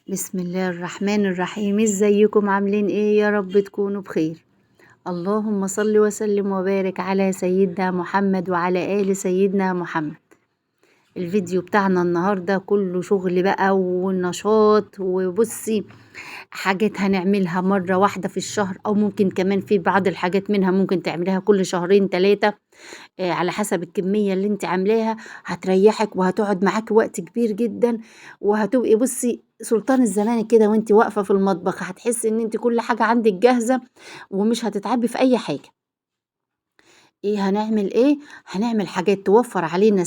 بسم الله الرحمن الرحيم. ازيكم عاملين ايه؟ يا رب تكونوا بخير. اللهم صل وسلم وبارك على سيدنا محمد وعلى آل سيدنا محمد. الفيديو بتاعنا النهاردة كله شغل بقى ونشاط، وبصي حاجات هنعملها مرة واحدة في الشهر، او ممكن كمان في بعض الحاجات منها ممكن تعمليها كل شهرين 3. على حسب الكمية اللي انت عاملاها. هتريحك وهتقعد معاكي وقت كبير جدا، وهتبقي بصي سلطان الزمان كده وانت واقفة في المطبخ. هتحسي ان انت كل حاجة عندك جاهزة ومش هتتعبي في اي حاجة. ايه هنعمل ايه؟ هنعمل حاجات توفر علينا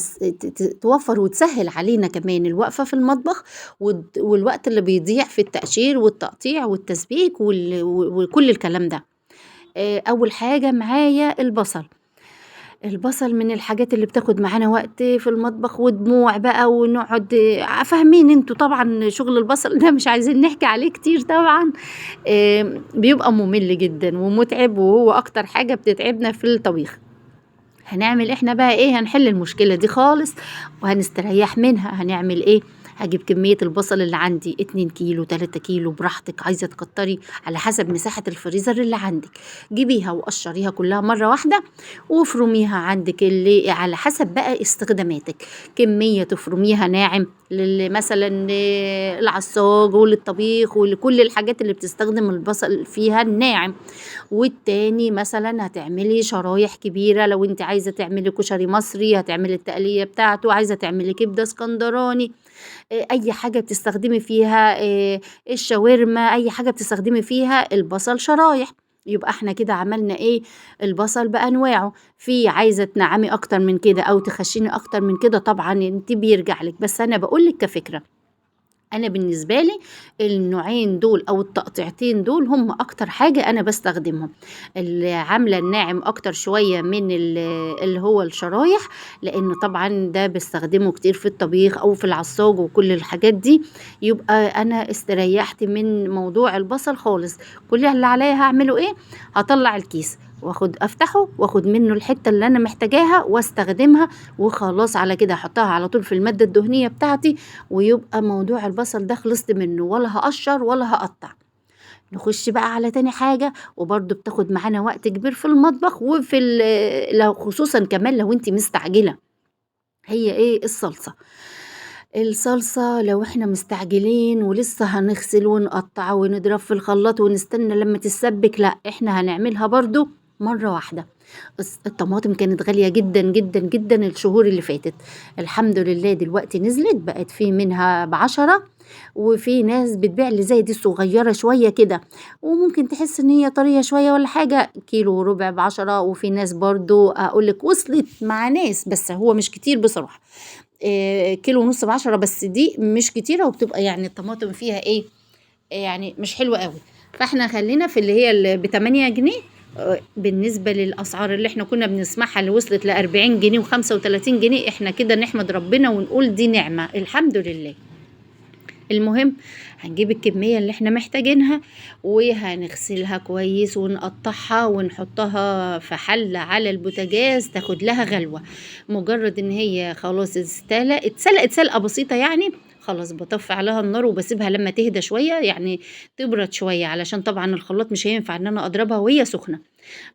توفر وتسهل علينا كمان الوقفة في المطبخ، والوقت اللي بيضيع في التقشير والتقطيع والتسبيك وكل الكلام ده. اول حاجة معايا البصل. البصل من الحاجات اللي بتاخد معانا وقت في المطبخ ودموع بقى، ونقعد فاهمين انتوا طبعا شغل البصل ده، مش عايزين نحكي عليه كتير طبعا. بيبقى ممل جدا ومتعب، وهو اكتر حاجة بتتعبنا في الطبيخ. هنعمل احنا بقى ايه؟ هنحل المشكلة دي خالص وهنستريح منها. هنعمل ايه؟ هجيب كمية البصل اللي عندي 2 كيلو 3 كيلو براحتك، عايزة تكتري على حسب مساحة الفريزر اللي عندك. جيبيها وقشريها كلها مرة واحدة وافرميها عندك اللي على حسب بقى استخداماتك. كمية تفرميها ناعم مثلا العصاج وللطبيخ ولكل الحاجات اللي بتستخدم البصل فيها الناعم. والتاني مثلا هتعملي شرايح كبيرة، لو انت عايزة تعملي كشري مصري هتعملي التقلية بتاعته، عايزة تعملي كبدة اسكندراني. اي حاجة بتستخدمي فيها، الشاورما، اي حاجة بتستخدمي فيها البصل شرايح. يبقى احنا كده عملنا ايه؟ البصل بانواعه. في عايزه تنعمي اكتر من كده او تخشيني اكتر من كده، طبعا انت بيرجع لك، بس انا بقول لك كفكره. انا بالنسبه لي النوعين دول او التقطيعتين دول هم اكتر حاجه انا بستخدمهم. اللي عامله الناعم اكتر شويه من اللي هو الشرايح، لان طبعا ده بستخدمه كتير في الطبيخ او في العصاج وكل الحاجات دي. يبقى انا استريحت من موضوع البصل خالص. كل اللي عليا هعمله ايه؟ هطلع الكيس واخد افتحه واخد منه الحته اللي انا محتاجاها واستخدمها، وخلاص على كده احطها على طول في الماده الدهنيه بتاعتي. ويبقى موضوع البصل ده خلصت منه، ولا هقشر ولا هقطع. نخش بقى على تاني حاجة، وبرضو بتاخد معانا وقت كبير في المطبخ وفي لو خصوصا كمان لو انت مستعجلة. هي ايه؟ الصلصة. الصلصة لو احنا مستعجلين ولسه هنغسل ونقطع ونضرب في الخلاط ونستنى لما تتسبك، لا احنا هنعملها برضو مرة واحدة. الطماطم كانت غالية جدا جدا جدا الشهور اللي فاتت. الحمد لله دلوقتي نزلت، بقت في منها ب10. وفي ناس بتبيع اللي زي دي صغيرة شوية كده، وممكن تحس ان هي طرية شوية ولا حاجة، كيلو وربع ب10. وفي ناس برضو اقولك وصلت مع ناس، بس هو مش كتير بصراحة. كيلو ونص ب10، بس دي مش كتيرة، وبتبقى يعني الطماطم فيها ايه؟ يعني مش حلوة قوي. فاحنا خلينا في اللي هي اللي ب8 جنيه. بالنسبة للأسعار اللي احنا كنا بنسمعها اللي وصلت ل40 جنيه و35 جنيه، احنا كده نحمد ربنا ونقول دي نعمة الحمد لله. المهم هنجيب الكمية اللي احنا محتاجينها، وهنغسلها كويس ونقطعها ونحطها في حلة على البوتاجاز تاخد لها غلوة. مجرد ان هي خلاص اتسلقت سلقة بسيطة يعني، خلاص بطفي عليها النار وبسيبها لما تهدى شوية، يعني تبرد شوية، علشان طبعا الخلاط مش هينفع ان انا اضربها وهي سخنة.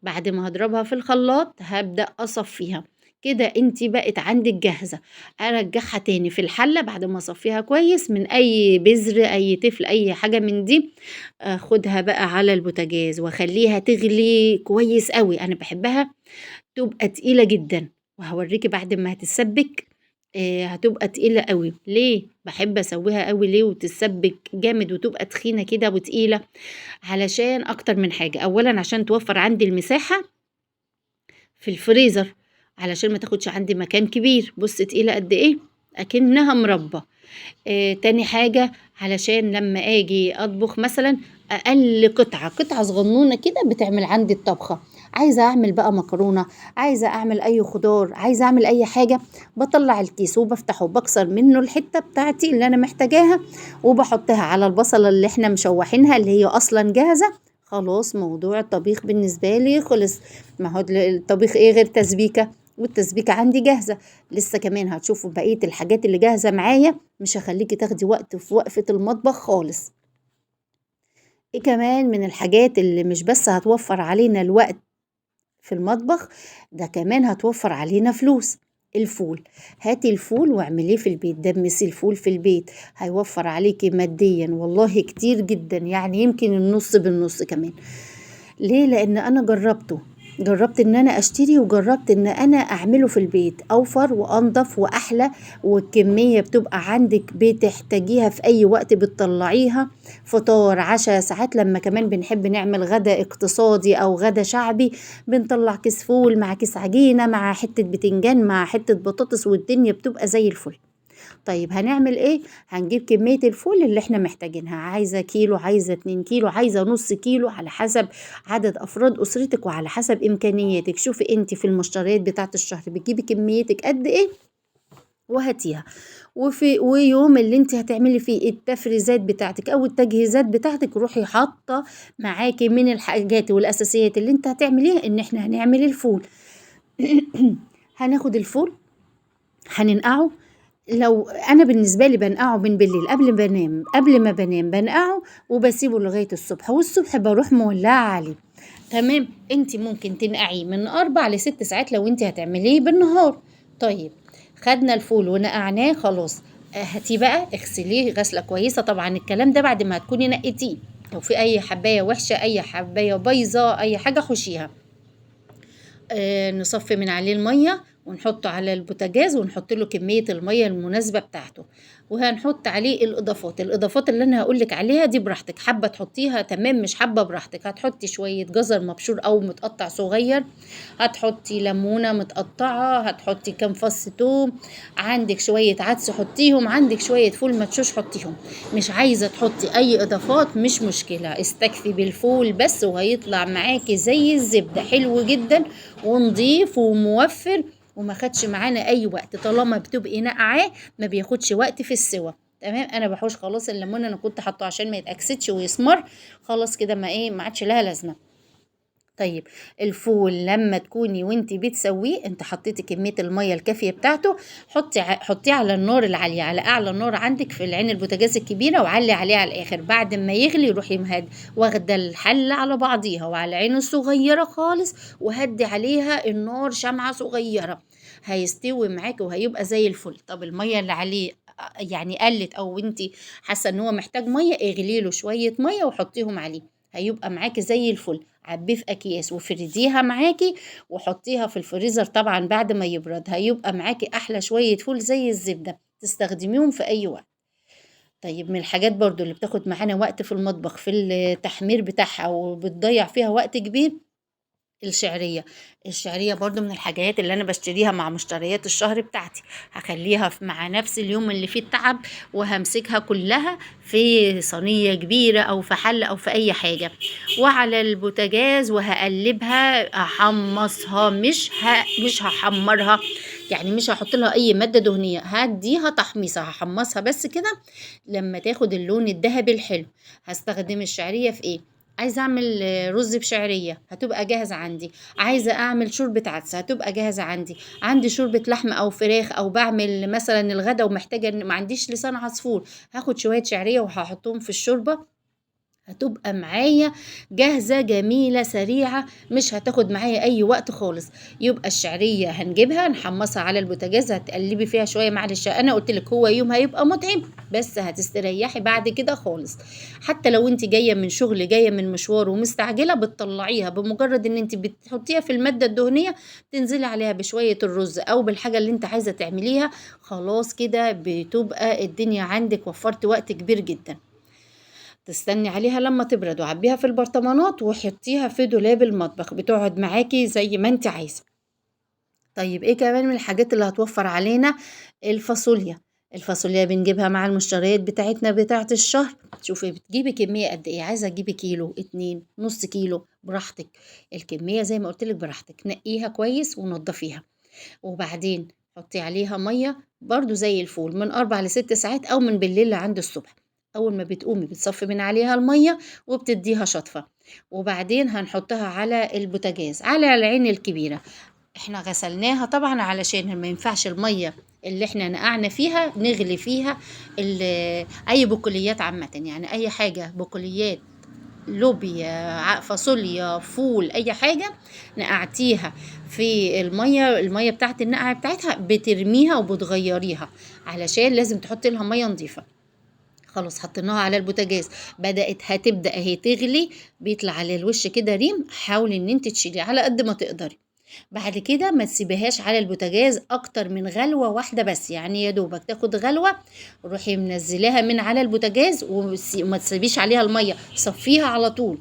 بعد ما هضربها في الخلاط هبدأ أصفيها. كده انتي بقت عندك جاهزة. ارجعها تاني في الحلة بعد ما اصفيها كويس من اي بذر اي تفل اي حاجة من دي. اخدها بقى على البوتاجاز واخليها تغلي كويس قوي. انا بحبها تبقى تقيلة جدا، وهوريكي بعد ما هتتسبك. هتبقى تقيلة قوي. ليه بحب اسويها قوي؟ ليه وتتسبك جامد وتبقى تخينة كده وتقيلة؟ علشان اكتر من حاجة. اولا عشان توفر عندي المساحة في الفريزر، علشان ما تاخدش عندي مكان كبير. بص تقيلة قد ايه، اكنها مربى. تاني حاجة علشان لما اجي اطبخ مثلا اقل قطعة صغنونة كده بتعمل عندي الطبخة. عايزة اعمل بقى مكرونة، عايزة اعمل اي خضار، عايزة اعمل اي حاجة، بطلع الكيس وبفتحه وبكسر منه الحتة بتاعتي اللي انا محتاجاها، وبحطها على البصلة اللي احنا مشوحينها اللي هي اصلا جاهزة. خلاص موضوع الطبيخ بالنسبة لي خلص. ما هو الطبيخ ايه غير تسبيكة؟ والتسبيكة عندي جاهزة. لسه كمان هتشوفوا بقية الحاجات اللي جاهزة معايا، مش هخليكي تاخدي وقت في وقفة المطبخ خالص. ايه كمان من الحاجات اللي مش بس هتوفر علينا الوقت في المطبخ، ده كمان هتوفر علينا فلوس. الفول، هاتي الفول واعمليه في البيت، دمسي الفول في البيت، هيوفر عليكي ماديا والله كتير جدا، يعني يمكن النص بالنص كمان. ليه؟ لان انا جربت ان انا اشتري، وجربت ان انا اعمله في البيت، اوفر وانضف واحلى، والكمية بتبقى عندك بتحتاجيها في اي وقت بتطلعيها، فطار عشاء. ساعات لما كمان بنحب نعمل غدا اقتصادي او غدا شعبي، بنطلع كيس فول مع كيس عجينة مع حتة بتنجان مع حتة بطاطس، والدنيا بتبقى زي الفل. طيب هنعمل ايه؟ هنجيب كمية الفول اللي احنا محتاجينها، عايزة كيلو، عايزة 2 كيلو، عايزة نص كيلو، على حسب عدد افراد اسرتك وعلى حسب امكانياتك. شوفي انت في المشتريات بتاعت الشهر بتجيبي كميتك قد ايه وهاتيها. ويوم اللي انت هتعملي فيه التفريزات بتاعتك او التجهيزات بتاعتك، روحي حاطه معاكي من الحاجات والاساسيات اللي انت هتعمليها ان احنا هنعمل الفول. هناخد الفول، هننقعه. لو انا بالنسبه لي بنقعه من بالليل قبل ما بنام بنقعه، وبسيبه لغايه الصبح، والصبح بروح مولعه عليه. تمام. انت ممكن تنقعيه من 4 ل6 ساعات لو انت هتعمليه بالنهار. طيب، خدنا الفول ونقعناه خلاص. هاتيه بقى اغسليه غسله كويسه، طبعا الكلام ده بعد ما هتكوني نقيتيه. لو في اي حبايه وحشه، اي حبايه بايظه، اي حاجه حشيها. نصفي من عليه المية ونحطه على البوتاجاز، ونحط له كمية المية المناسبة بتاعته، وهنحط عليه الإضافات اللي أنا هقولك عليها دي براحتك، حابة تحطيها تمام، مش حابة براحتك. هتحطي شوية جزر مبشور أو متقطع صغير، هتحطي ليمونة متقطعة، هتحطي كام فص توم، عندك شوية عدس حطيهم، عندك شوية فول مدشوش حطيهم. مش عايزة تحطي أي إضافات مش مشكلة، استكفي بالفول بس وهيطلع معاكي زي الزبدة، حلو جدا ونضيف وموفر، وما خدش معانا اي وقت طالما بتبقي نقعاه، ما بياخدش وقت في السوا. تمام. انا بحوش خلاص الليمون، انا كنت حاطه عشان ما يتاكسدش ويسمر، خلاص كده ما عادش لها لازمه. طيب، الفول لما تكوني وانتي بتسويه، انت حطيتي كميه الميه الكافيه بتاعته، حطيه على النار العاليه، على اعلى نار عندك في العين البوتاجاز الكبيره، وعلي عليه على الاخر. بعد ما يغلي روحي واخده الحله على بعضيها وعلى العين الصغيره خالص، وهدي عليها النار شمعه صغيره، هيستوي معاكي وهيبقى زي الفل. طب الميه اللي عليه يعني قلت، او انتي حاسه ان هو محتاج ميه، اغلي له شويه ميه وحطيهم عليه، هيبقى معاكي زي الفل. عبيه في اكياس وفرديها معاكي، وحطيها في الفريزر طبعا بعد ما يبرد، هيبقى معاكي احلى شوية فول زي الزبدة، تستخدميهم في اي وقت. طيب، من الحاجات برضو اللي بتاخد معانا وقت في المطبخ في التحمير بتاعها وبتضيع فيها وقت كبير، الشعرية برضو من الحاجات اللي أنا بشتريها مع مشتريات الشهر بتاعتي، هخليها مع نفس اليوم اللي فيه التعب، وهمسكها كلها في صينية كبيرة أو في حلة أو في أي حاجة، وعلى البوتاجاز، وهقلبها، هحمصها، مش هحمرها، يعني مش هحط لها أي مادة دهنية، هديها تحميصة، هحمصها بس كده لما تاخد اللون الذهبي الحلو. هستخدم الشعرية في إيه؟ عايزة أعمل رز بشعرية، هتبقى جاهزة عندي. عايزة أعمل شوربة عدس، هتبقى جاهزة عندي. عندي شوربة لحمة أو فراخ، أو بعمل مثلا الغدا ومحتاجة إن ما عنديش لسان عصفور، هاخد شوية شعرية وهحطهم في الشوربة، هتبقى معايا جاهزة جميلة سريعة، مش هتاخد معايا اي وقت خالص. يبقى الشعرية هنجيبها نحمصها على البوتاجاز، هتقلبي فيها شوية، معلش انا قلت لك هو يوم هيبقى متعب، بس هتستريحي بعد كده خالص. حتى لو انت جاية من شغل، جاية من مشوار ومستعجلة، بتطلعيها بمجرد ان انت بتحطيها في المادة الدهنية، تنزلي عليها بشوية الرز او بالحاجة اللي انت عايزة تعمليها، خلاص كده بتبقى الدنيا عندك، وفرت وقت كبير جدا. تستني عليها لما تبرد، وعبيها في البرطمانات وحطيها في دولاب المطبخ، بتقعد معاكي زي ما انت عايزة. طيب، ايه كمان من الحاجات اللي هتوفر علينا؟ الفاصوليا. الفاصوليا بنجيبها مع المشتريات بتاعتنا بتاعت الشهر. شوفي بتجيبي كمية قد ايه، عايزة تجيبي كيلو، 2، نص كيلو، براحتك. الكمية زي ما قلتلك براحتك، نقيها كويس ونضفيها، وبعدين حطي عليها مية برضو زي الفول من 4 ل6 ساعات، أو من بالليل لعند الصبح. أول ما بتقومي بتصفي من عليها المية وبتديها شطفة، وبعدين هنحطها على البوتاجاز على العين الكبيرة، احنا غسلناها طبعا علشان ما ينفعش المية اللي احنا نقعنا فيها نغلي فيها اي بقوليات عامة، يعني اي حاجة بقوليات، لوبيا، فاصوليا، فول، اي حاجة نقعتيها في المية بتاعت النقع بتاعتها بترميها وبتغيريها، علشان لازم تحطي لها مية نظيفة. خلاص حطيناها على البوتاجاز، هتبدأ اهي تغلي، بيطلع على الوش كده ريم، حاولي ان انت تشيلي على قد ما تقدري. بعد كده ما تسيبيهاش على البوتاجاز اكتر من غلوة واحدة بس، يعني يا دوبك تاخد غلوة، روحي منزلاها من على البوتاجاز وما تسيبيش عليها المية، صفيها على طول.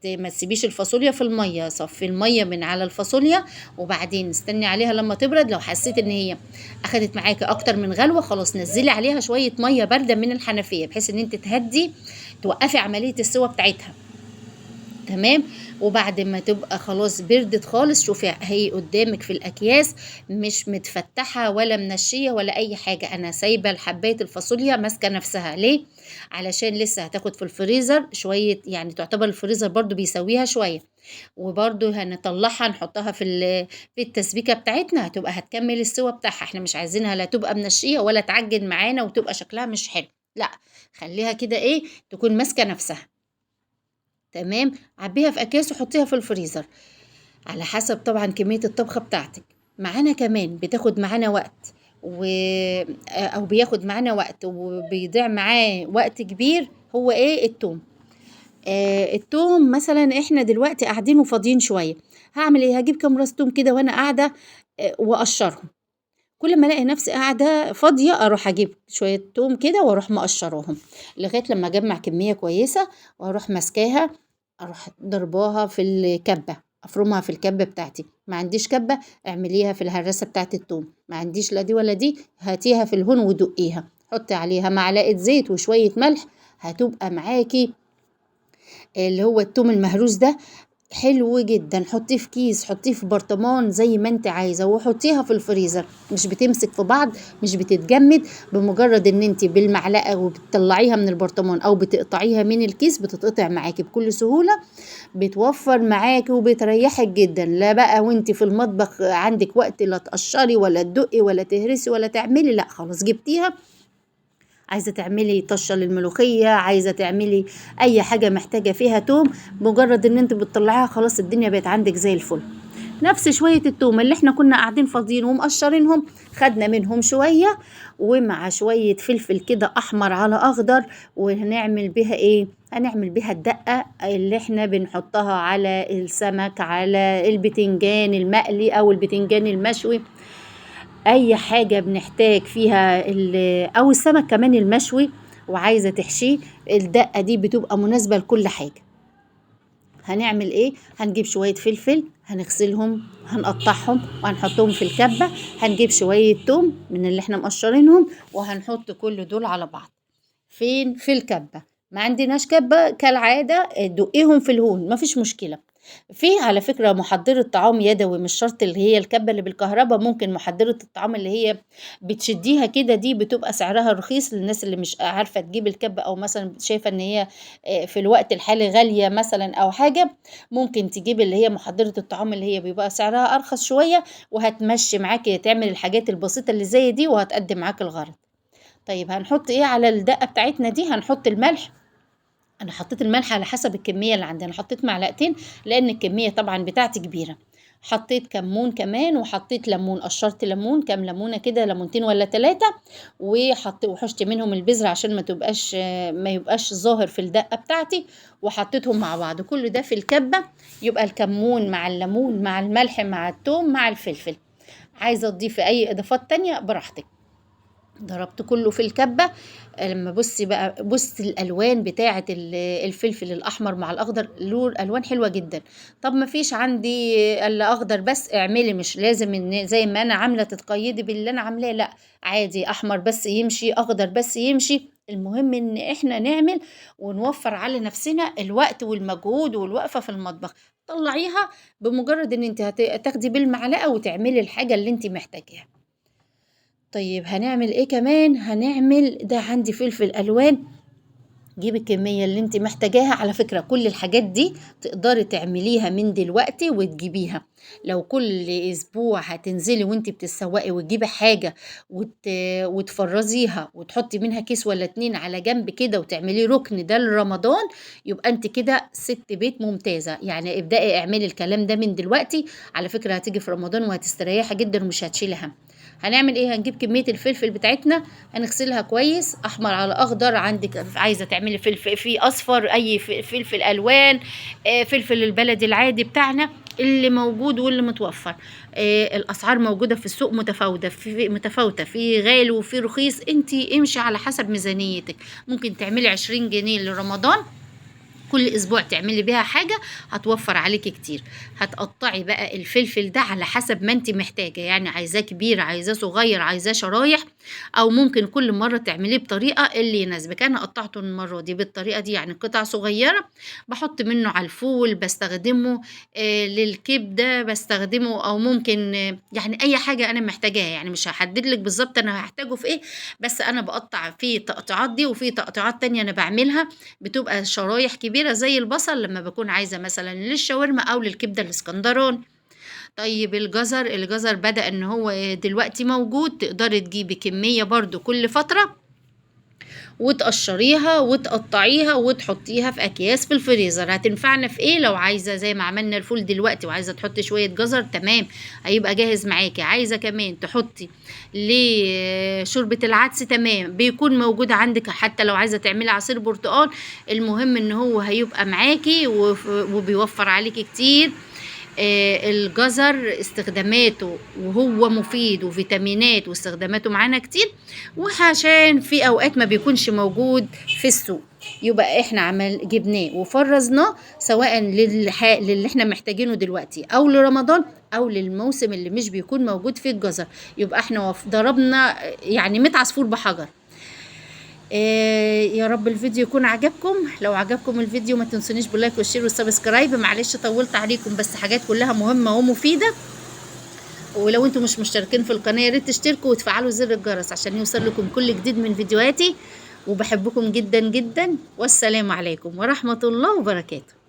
ما تسيبيش الفاصوليا في الميه، صفي الميه من على الفاصوليا، وبعدين استني عليها لما تبرد. لو حسيت ان هي اخدت معاكي اكتر من غلوه، خلاص نزلي عليها شويه ميه بارده من الحنفيه، بحيث ان انت تهدي، توقفي عمليه السوى بتاعتها. تمام. وبعد ما تبقى خلاص بردت خالص، شوفي هي قدامك في الاكياس، مش متفتحه ولا منشيه ولا اي حاجه، انا سايبه الحبايه الفاصوليا ماسكه نفسها. ليه؟ علشان لسه هتاخد في الفريزر شويه، يعني تعتبر الفريزر برضو بيسويها شويه، وبرضو هنطلعها نحطها في التسبيكه بتاعتنا، هتكمل السوا بتاعها. احنا مش عايزينها لا تبقى منشيه ولا تعجن معانا وتبقى شكلها مش حلو، لا، خليها كده ايه، تكون ماسكه نفسها. تمام. عبيها في اكياس وحطيها في الفريزر، على حسب طبعا كمية الطبخة بتاعتك. معانا كمان بتاخد معانا وقت او بياخد معانا وقت وبيضيع معاه وقت كبير، هو ايه؟ التوم. التوم مثلا احنا دلوقتي قاعدين وفاضيين شوية، هعمل ايه؟ هجيب كام راس توم كده وانا قاعدة واقشرهم. كل ما الاقي نفسي قاعدة فاضية اروح اجيب شوية توم كده واروح مقشراهم، لغاية لما اجمع كمية كويسة، واروح ماسكاها، اروح ضرباها في الكبة، افرمها في الكبة بتاعتي. ما عنديش كبة، اعمليها في الهراسة بتاعت التوم. ما عنديش لا دي ولا دي، هاتيها في الهون ودقيها، حطي عليها معلقة زيت وشوية ملح، هتبقى معاكي اللي هو التوم المهروس ده حلو جدا. حطيه في كيس، حطيه في برطمان زي ما انت عايزه، وحطيها في الفريزر، مش بتمسك في بعض، مش بتتجمد. بمجرد ان انت بالمعلقه وبتطلعيها من البرطمان او بتقطعيها من الكيس، بتتقطع معاكي بكل سهوله، بتوفر معاكي وبتريحك جدا. لا بقى وانت في المطبخ عندك وقت لا تقشري ولا تدقي ولا تهرسي ولا تعملي، لا خلاص جبتيها. عايزة تعملي طشة للملوخية، عايزة تعملي أي حاجة محتاجة فيها توم، مجرد إن أنت بتطلعيها خلاص الدنيا بقت عندك زي الفل. نفس شوية التوم اللي احنا كنا قاعدين فاضيين ومقشرينهم، خدنا منهم شوية، ومع شوية فلفل كده أحمر على أخضر، وهنعمل بها إيه؟ هنعمل بها الدقة اللي احنا بنحطها على السمك، على البتنجان المقلي أو البتنجان المشوي، اي حاجة بنحتاج فيها او السمك كمان المشوي وعايزة تحشيه، الدقة دي بتبقى مناسبة لكل حاجة. هنعمل ايه؟ هنجيب شوية فلفل، هنغسلهم، هنقطعهم وهنحطهم في الكبة، هنجيب شوية توم من اللي احنا مقشرينهم، وهنحط كل دول على بعض فين؟ في الكبة. ما عندناش كبة كالعادة دقيهم في الهون، مفيش مشكلة. في على فكرة محضرة طعام يدوي، مش شرط اللي هي الكبة اللي بالكهرباء، ممكن محضرة الطعام اللي هي بتشديها كده، دي بتبقى سعرها رخيص للناس اللي مش عارفة تجيب الكبة، او مثلا شايفة ان هي في الوقت الحالي غالية مثلا او حاجة، ممكن تجيب اللي هي محضرة الطعام اللي هي بيبقى سعرها ارخص شوية، وهتمشي معاكي، تعمل الحاجات البسيطة اللي زي دي وهتقدم معاك الغرض. طيب هنحط ايه على الدقة بتاعتنا دي؟ هنحط الملح. انا حطيت الملح على حسب الكمية اللي عندنا، حطيت معلقتين لان الكمية طبعا بتاعتي كبيرة. حطيت كمون كمان، وحطيت ليمون، قشرت ليمون، كام ليمونة كده، ليمونتين ولا 3، وحشت منهم البذرة عشان ما يبقاش ظاهر في الدقة بتاعتي، وحطيتهم مع بعض كل ده في الكبة. يبقى الكمون مع الليمون مع الملح مع الثوم مع الفلفل. عايزة تضيفي اي اضافات تانية براحتك. ضربت كله في الكبة. لما بصي بقى، بصي الالوان بتاعه الفلفل الاحمر مع الاخضر، له الوان حلوه جدا. طب ما فيش عندي الا اخضر بس، اعملي، مش لازم ان زي ما انا عامله تتقيدي باللي انا عاملاه، لا، عادي احمر بس يمشي، اخضر بس يمشي، المهم ان احنا نعمل ونوفر على نفسنا الوقت والمجهود والوقفه في المطبخ. طلعيها بمجرد ان انت هتاخدي بالمعلقه وتعملي الحاجه اللي انت محتاجاها. طيب هنعمل ايه كمان؟ هنعمل ده عندي فلفل الوان جيبي الكمية اللي انت محتاجاها. على فكرة كل الحاجات دي تقدري تعمليها من دلوقتي وتجيبيها. لو كل اسبوع هتنزلي وانت بتسوقي وتجيبي حاجة وتفرزيها وتحطي منها كيس ولا اتنين على جنب كده وتعملي ركن ده لرمضان، يبقى انت كده ست بيت ممتازة. يعني ابدأي اعملي الكلام ده من دلوقتي. على فكرة هتيجي في رمضان وهتستريحي جدا ومش هتشيلي هم. هنعمل ايه؟ هنجيب كمية الفلفل بتاعتنا، هنغسلها كويس احمر على اخضر. عندك عايزه تعملي فلفل في اصفر، اي فلفل الوان، فلفل البلدي العادي بتاعنا اللي موجود واللي متوفر. الاسعار موجوده في السوق متفاوته، في غالي وفي رخيص. انتي امشي على حسب ميزانيتك. ممكن تعملي 20 جنيه لرمضان، كل اسبوع تعملي بيها حاجه هتوفر عليكي كتير. هتقطعي بقى الفلفل ده على حسب ما انت محتاجه، يعني عايزاه كبير، عايزاه صغير، عايزاه شرايح، او ممكن كل مره تعمليه بطريقه اللي يناسبك. انا قطعته المره دي بالطريقه دي، يعني قطع صغيره. بحط منه على الفول، بستخدمه للكبده بستخدمه، او ممكن يعني اي حاجه انا محتاجاها. يعني مش هحدد لك بالظبط انا هحتاجه في ايه، بس انا بقطع في تقطيعات دي وفي تقطيعات تانية انا بعملها بتبقى شرايح كبيرة زي البصل لما بكون عايزة مثلا للشاورما أو للكبدة الاسكندراني. طيب الجزر بدأ ان هو دلوقتي موجود، تقدري تجيبي كمية برضو كل فترة وتقشريها وتقطعيها وتحطيها في اكياس في الفريزر. هتنفعنا في ايه؟ لو عايزه زي ما عملنا الفول دلوقتي وعايزه تحطي شويه جزر، تمام، هيبقى جاهز معاكي. عايزه كمان تحطي لشوربه العدس، تمام، بيكون موجود عندك. حتى لو عايزه تعملي عصير برتقال، المهم ان هو هيبقى معاكي وبيوفر عليكي كتير. الجزر استخداماته وهو مفيد وفيتامينات واستخداماته معانا كتير، وعشان في اوقات ما بيكونش موجود في السوق، يبقى احنا جبناه وفرزناه سواء للي احنا محتاجينه دلوقتي او لرمضان او للموسم اللي مش بيكون موجود فيه الجزر. يبقى احنا ضربنا يعني 100 عصفور بحجر. يا رب الفيديو يكون عجبكم. لو عجبكم الفيديو ما تنسونيش باللايك والشير والسبسكرايب. معلش طولت عليكم، بس حاجات كلها مهمة ومفيدة. ولو انتم مش مشتركين في القناة يا ريت تشتركوا وتفعلوا زر الجرس عشان يوصل لكم كل جديد من فيديوهاتي. وبحبكم جدا جدا، والسلام عليكم ورحمة الله وبركاته.